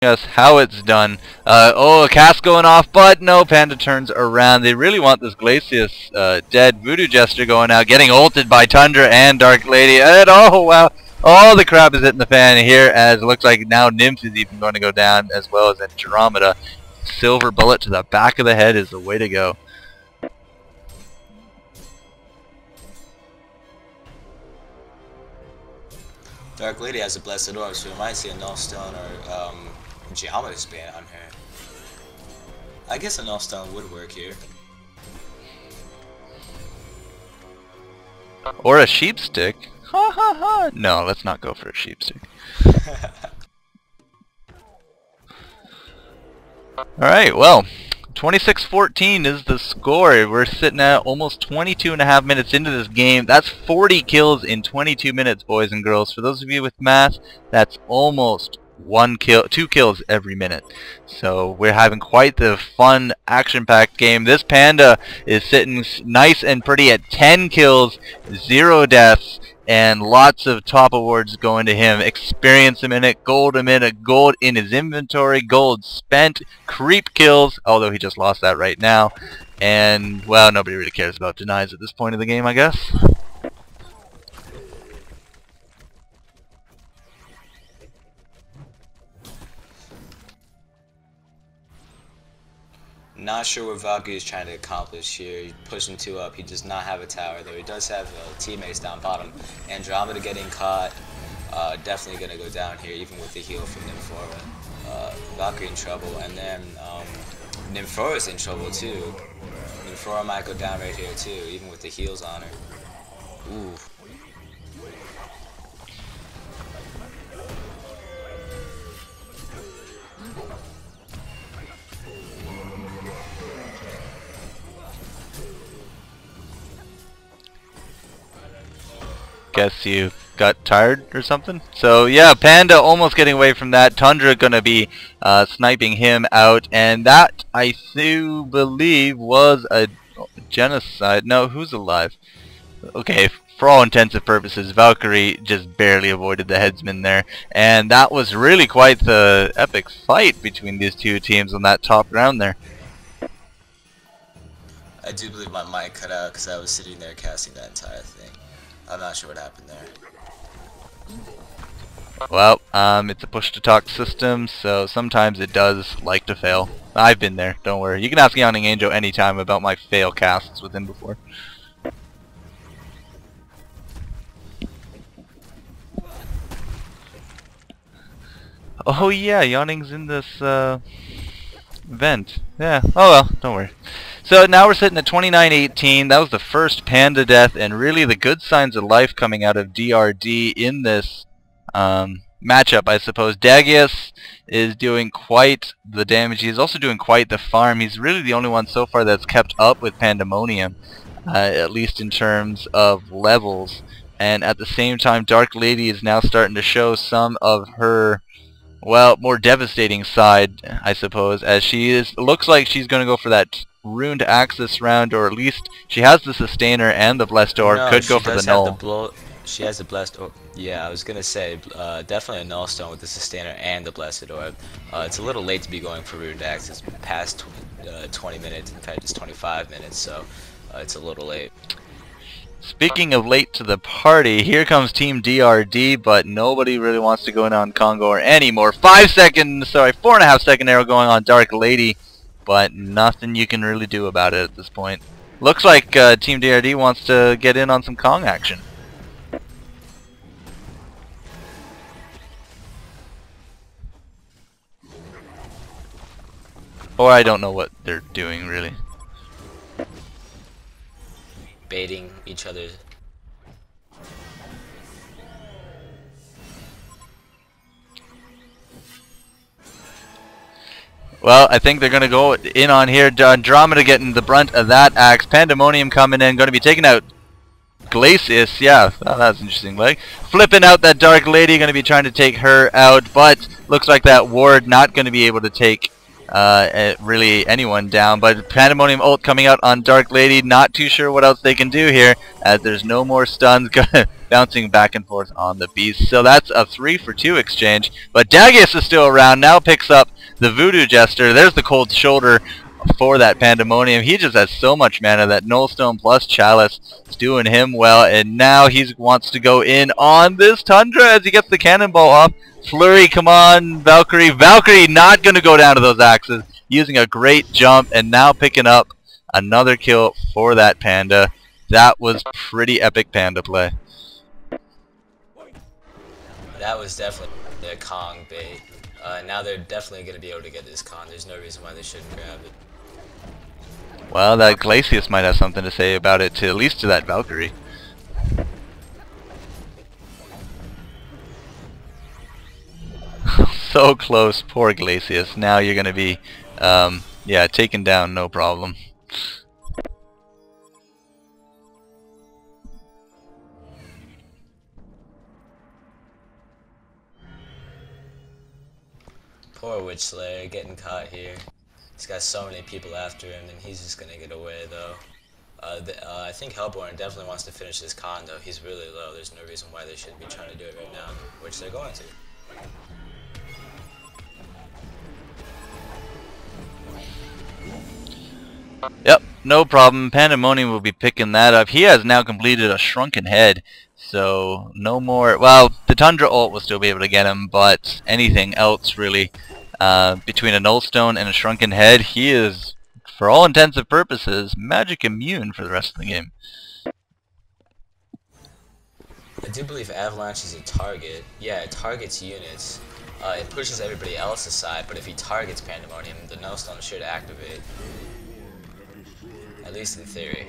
us how it's done. Oh, a cast going off, but no, Panda turns around. They really want this Glacius dead Voodoo Jester going out, getting ulted by Tundra and Dark Lady. And oh wow, all the crap is hitting the fan here, as it looks like now Nymph is even going to go down, as well as Andromeda. Silver bullet to the back of the head is the way to go. Dark Lady has a Blessed Orb, so we might see a Null Stone or Geometry Span on her. I guess a Null Stone would work here. Or a Sheep Stick. Ha ha ha! No, let's not go for a Sheep Stick. Alright, well, 26-14 is the score. We're sitting at almost 22.5 minutes into this game. That's 40 kills in 22 minutes, boys and girls. For those of you with math, that's almost 2 kills every minute. So we're having quite the fun, action-packed game. This Panda is sitting nice and pretty at 10 kills, 0 deaths, and lots of top awards going to him. Experience a minute, gold in his inventory, gold spent, creep kills, although he just lost that right now. And, well, nobody really cares about denies at this point of the game, I guess. Not sure what Valkyrie is trying to accomplish here. He's pushing 2 up. He does not have a tower, though he does have teammates down bottom. Andromeda getting caught. Definitely going to go down here, even with the heal from Nymphora. Valkyrie in trouble, and then Nymphora's in trouble too. Nymphora might go down right here too, even with the heals on her. Ooh. Guess you got tired or something. So yeah, Panda almost getting away from that. Tundra gonna be sniping him out, and that I do believe was a genocide. No, who's alive? Okay, for all intents and purposes, Valkyrie just barely avoided the headsman there, and that was really quite the epic fight between these two teams on that top round there. I do believe my mic cut out because I was sitting there casting that entire thing. I'm not sure what happened there. Well, it's a push-to-talk system, so sometimes it does like to fail. I've been there, don't worry. You can ask Yawning Angel anytime about my fail casts with him before. Oh yeah, Yawning's in this event. Yeah, oh well, don't worry. So now we're sitting at 29-18. That was the first Panda death, and really the good signs of life coming out of DRD in this matchup, I suppose. Dagius is doing quite the damage. He's also doing quite the farm. He's really the only one so far that's kept up with Pandemonium, at least in terms of levels. And at the same time, Dark Lady is now starting to show some of her, well, more devastating side, I suppose, as looks like she's going to go for that Ruined Axe this round, or at least she has the Sustainer and the Blessed Orb. No, could go for the Null. She has the Blessed Orb. Yeah, I was going to say, definitely a Null Stone with the Sustainer and the Blessed Orb. It's a little late to be going for Ruined Axe. It's past 20 minutes, in fact it's 25 minutes, so it's a little late. Speaking of late to the party, here comes Team DRD, but nobody really wants to go in on Congo anymore. 4.5 second arrow going on Dark Lady, but nothing you can really do about it at this point. Looks like Team DRD wants to get in on some Kong action. Or I don't know what they're doing really. Baiting each other. Well, I think they're going to go in on here. Andromeda getting the brunt of that axe. Pandemonium coming in, going to be taking out Glacius. Yeah, oh, that's interesting. Like flipping out that Dark Lady, going to be trying to take her out, but looks like that ward not going to be able to take really anyone down. But Pandemonium ult coming out on Dark Lady. Not too sure what else they can do here, as there's no more stuns. bouncing back and forth on the beast. So that's a 3-for-2 exchange. But Dagius is still around, now picks up the Voodoo Jester. There's the cold shoulder for that Pandemonium. He just has so much mana. That Nullstone plus Chalice is doing him well, and now he wants to go in on this Tundra as he gets the cannonball off. Flurry, come on, Valkyrie. Valkyrie not going to go down to those axes, using a great jump, and now picking up another kill for that Panda. That was pretty epic Panda play. That was definitely their Kong bait. Now they're definitely going to be able to get this Kong. There's no reason why they shouldn't grab it. Well, that Glacius might have something to say about it, at least to that Valkyrie. So close, poor Glacius. Now you're going to be, yeah, taken down, no problem. Poor Witch Slayer getting caught here. He's got so many people after him, and he's just gonna get away though. I think Hellborn definitely wants to finish this con though. He's really low. There's no reason why they shouldn't be trying to do it right now, which they're going to. Yep, no problem. Pandemonium will be picking that up. He has now completed a Shrunken Head, so no more. Well, the Tundra ult will still be able to get him, but anything else really, between a Nullstone and a Shrunken Head, he is, for all intents and purposes, magic immune for the rest of the game. I do believe Avalanche is a target. Yeah, it targets units. It pushes everybody else aside, but if he targets Pandemonium, the Nullstone should activate. At least in theory.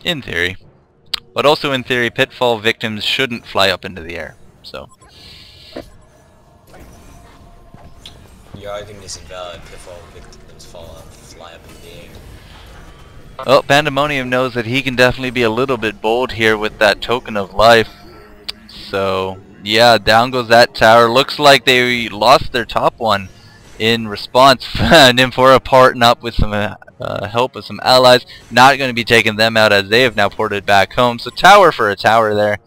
In theory. But also in theory, Pitfall victims shouldn't fly up into the air. So. Your argument is invalid. Pitfall victims fly up in the air. Well, Pandemonium knows that he can definitely be a little bit bold here with that Token of Life. So, yeah, down goes that tower. Looks like they lost their top one in response. Nymphora parting up with some help of some allies. Not going to be taking them out as they have now ported back home. So tower for a tower there.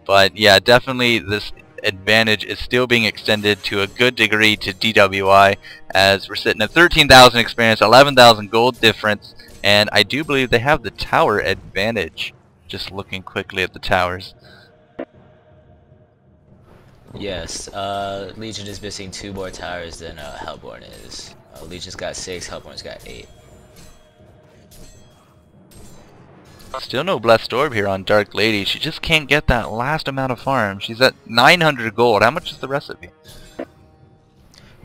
But yeah, definitely this advantage is still being extended to a good degree to DWI, as we're sitting at 13,000 experience, 11,000 gold difference, and I do believe they have the tower advantage. Just looking quickly at the towers. Yes, Legion is missing 2 more towers than Hellborn is. Legion's got 6, Hellborn's got 8. Still no Blessed Orb here on Dark Lady. She just can't get that last amount of farm. She's at 900 gold. How much is the recipe?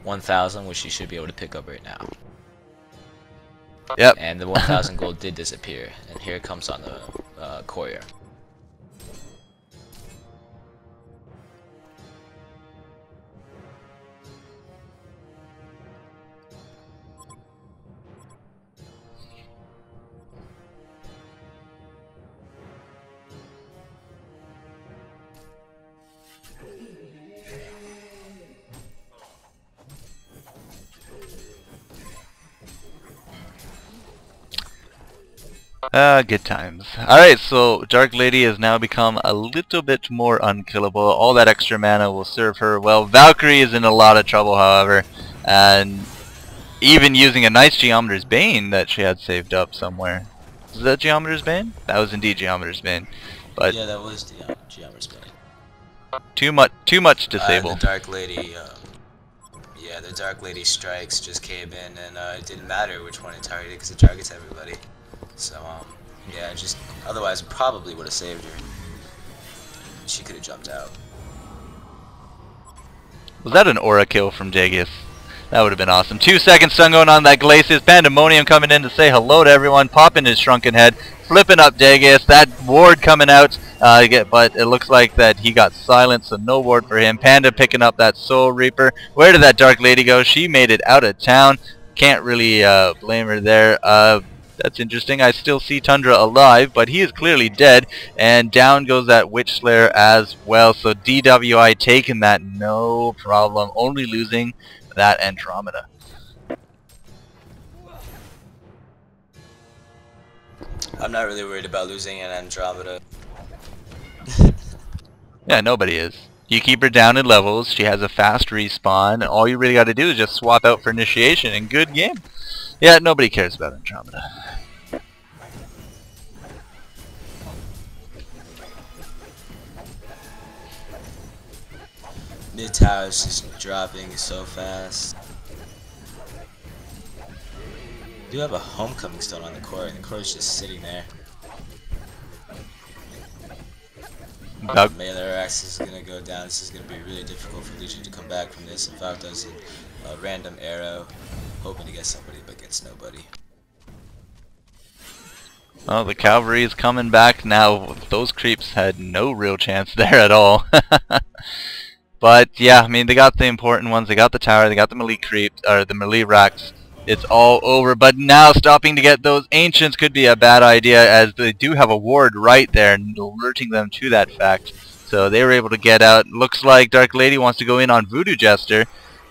1,000, which she should be able to pick up right now. Yep. And the 1,000 gold did disappear, and here it comes on the courier. Good times. Alright, so Dark Lady has now become a little bit more unkillable. All that extra mana will serve her well. Valkyrie is in a lot of trouble, however, and even using a nice Geometer's Bane that she had saved up somewhere. Was that Geometer's Bane? That was indeed Geometer's Bane. But yeah, that was the Geometer's Bane. Too much disable. The Dark Lady, yeah, the Dark Lady strikes just came in, and it didn't matter which one it targeted because it targets everybody. So, yeah, just otherwise it probably would have saved her. She could have jumped out. Was that an aura kill from Dagius? That would have been awesome. 2 seconds stun going on that Glacius. Pandemonium coming in to say hello to everyone. Popping his Shrunken Head. Flipping up Dagius. That ward coming out. But it looks like that he got silenced, so no ward for him. Panda picking up that Soul Reaper. Where did that Dark Lady go? She made it out of town. Can't really blame her there. That's interesting. I still see Tundra alive, but he is clearly dead. And down goes that Witch Slayer as well. So DWI taking that, no problem. Only losing that Andromeda. I'm not really worried about losing an Andromeda. Yeah, nobody is. You keep her down in levels, she has a fast respawn, and all you really got to do is just swap out for initiation, and good game. Yeah, nobody cares about Andromeda. Mid tower is just dropping so fast. We do have a homecoming stone on the court, and the court is just sitting there. Melee Axe is gonna go down. This is gonna be really difficult for Legion to come back from this. In fact, does a random arrow, hoping to get somebody but gets nobody. Oh, the cavalry is coming back now. Those creeps had no real chance there at all. But yeah, I mean, they got the important ones. They got the tower. They got the melee creeps, or the melee racks. It's all over. But now stopping to get those ancients could be a bad idea, as they do have a ward right there, alerting them to that fact. So they were able to get out. Looks like Dark Lady wants to go in on Voodoo Jester,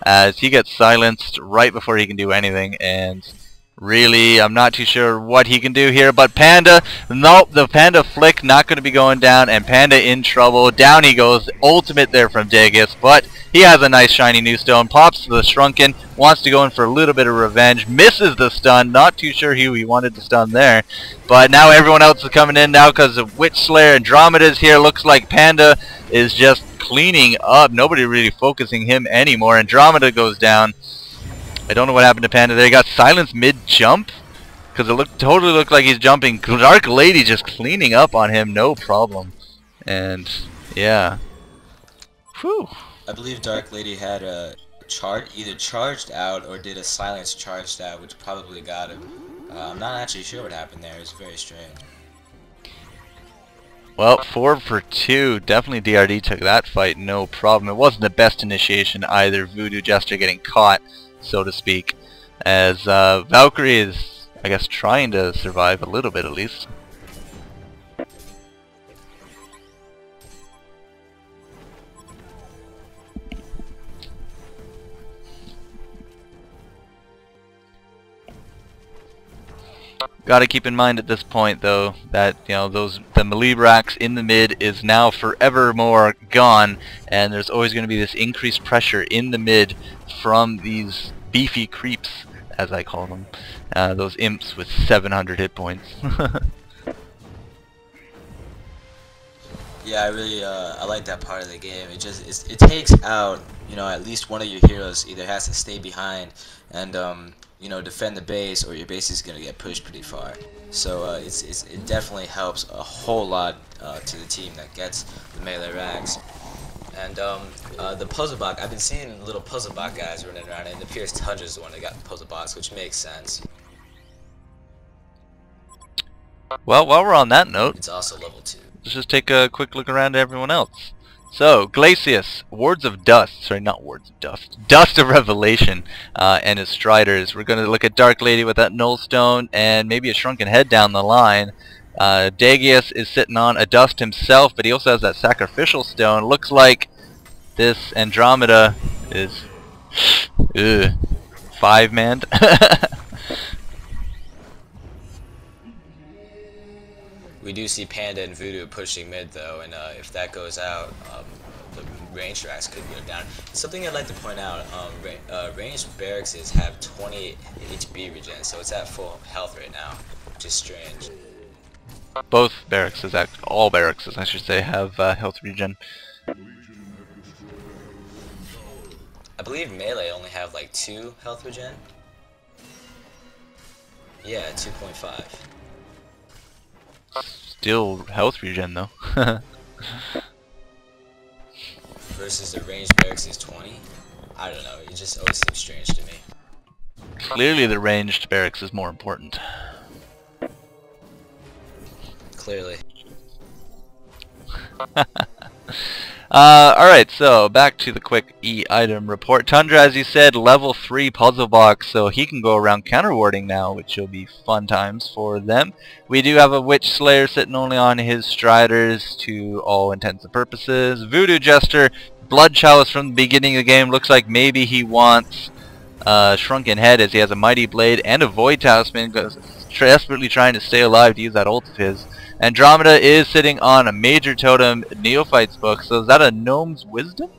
as he gets silenced right before he can do anything. And really, I'm not too sure what he can do here, but Panda, nope, the Panda flick not going to be going down, and Panda in trouble. Down he goes, ultimate there from Dagus, but he has a nice shiny new stone, pops to the Shrunken, wants to go in for a little bit of revenge, misses the stun, not too sure who he wanted to stun there, but now everyone else is coming in now because of Witch Slayer. Andromeda's here. Looks like Panda is just cleaning up, nobody really focusing him anymore. Andromeda goes down. I don't know what happened to Panda there. He got silenced mid-jump, because it totally looked like he's jumping. Dark Lady just cleaning up on him, no problem. And, yeah. Whew. I believe Dark Lady had a either charged out or did a silence charged out, which probably got him. I'm not actually sure what happened there. It's very strange. Well, 4 for 2. Definitely DRD took that fight, no problem. It wasn't the best initiation either. Voodoo Jester getting caught, so to speak, as Valkyrie is, I guess, trying to survive a little bit at least. Gotta keep in mind at this point, though, that the melee racks in the mid is now forevermore gone, and there's always going to be this increased pressure in the mid from these beefy creeps, as I call them, those imps with 700 hit points. Yeah, I like that part of the game. It takes out, at least one of your heroes either has to stay behind and defend the base, or your base is gonna get pushed pretty far. So it definitely helps a whole lot to the team that gets the melee racks. And the puzzle box, I've been seeing little puzzle box guys running around, and it appears Tundra is the one that got the puzzle box, which makes sense. Well, while we're on that note, it's also level 2. Let's just take a quick look around at everyone else. So, Glacius, Wards of Dust, sorry, not Wards of Dust, Dust of Revelation, and his Striders. We're going to look at Dark Lady with that Null Stone, and maybe a Shrunken Head down the line. Dagius is sitting on a Dust himself, but he also has that Sacrificial Stone. Looks like this Andromeda is 5-manned. We do see Panda and Voodoo pushing mid though, and if that goes out, the ranged racks could go down. Something I'd like to point out, ranged barracks have 20 HP regen, so it's at full health right now, which is strange. Both barracks, all barracks, I should say, have health regen. I believe melee only have like 2 health regen. Yeah, 2.5. Still health regen though. Versus the ranged barracks is 20. I don't know. It just always seems strange to me. Clearly, the ranged barracks is more important. Clearly. Alright, so back to the quick E-item report. Tundra, as you said, level 3 puzzle box, so he can go around counter-warding now, which will be fun times for them. We do have a Witch Slayer sitting only on his Striders to all intents and purposes. Voodoo Jester, Blood Chalice from the beginning of the game. Looks like maybe he wants Shrunken Head, as he has a Mighty Blade and a Void Talisman. desperately trying to stay alive to use that ult of his. Andromeda is sitting on a major totem Neophyte's book, so is that a Gnome's Wisdom?